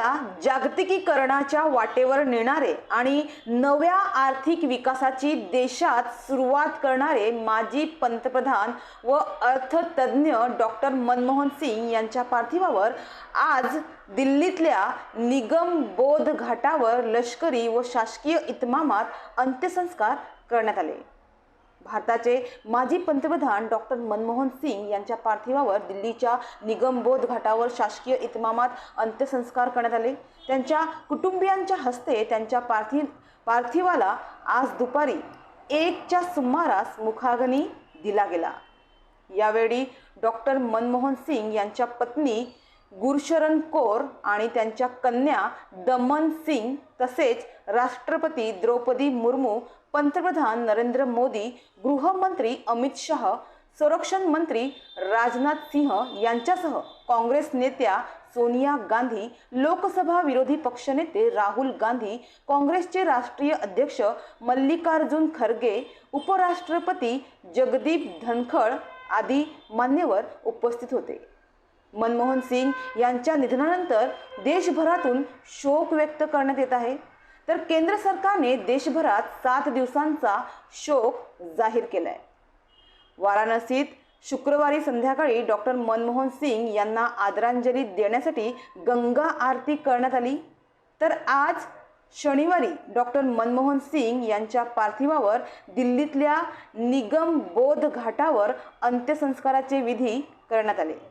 देशाला जागतिकीकरणाच्या वाटेवर नेणारे आणि नव्या आर्थिक विकासाची देशात सुरुवात करणारे माजी पंतप्रधान व अर्थतज्ञ डॉक्टर मनमोहन सिंग यांच्या पार्थिवावर आज दिल्लीतल्या निगम बोध घाटावर लष्करी व शासकीय इतमामात अंत्यसंस्कार करण्यात आले। भारताचे माजी पंतप्रधान डॉक्टर मनमोहन सिंग यांच्या पार्थिवावर दिल्लीच्या निगमबोध घाटावर शासकीय इतमामात अंत्यसंस्कार करण्यात आले। त्यांच्या कुटुंबियांच्या हस्ते त्यांच्या पार्थिवाला आज दुपारी 1च्या सुमारास मुखाग्नी दिला गेला। यावेळी डॉक्टर मनमोहन सिंग यांच्या पत्नी गुरशरण कौर आणि त्यांच्या कन्या दमन सिंग तसेच राष्ट्रपती द्रौपदी मुर्मू, पंतप्रधान नरेंद्र मोदी, गृहमंत्री अमित शाह, संरक्षण मंत्री राजनाथ सिंह यांच्यासह काँग्रेस नेत्या सोनिया गांधी, लोकसभा विरोधी पक्षनेते राहुल गांधी, काँग्रेसचे राष्ट्रीय अध्यक्ष मल्लिकार्जुन खरगे, उपराष्ट्रपती जगदीप धनखड़ आदी मान्यवर उपस्थित होते। मनमोहन सिंग यांच्या निधनानंतर देशभरातून शोक व्यक्त करण्यात येत आहे, तर केंद्र सरकारने देशभरात 7 दिवसांचा शोक जाहीर केलाय। वाराणसीत शुक्रवारी संध्याकाळी डॉक्टर मनमोहन सिंग यांना आदरांजली देण्यासाठी गंगा आरती करण्यात आली, तर आज शनिवारी डॉक्टर मनमोहन सिंग यांच्या पार्थिवावर दिल्लीतल्या निगम बोध घाटावर अंत्यसंस्काराचे विधी करण्यात आले।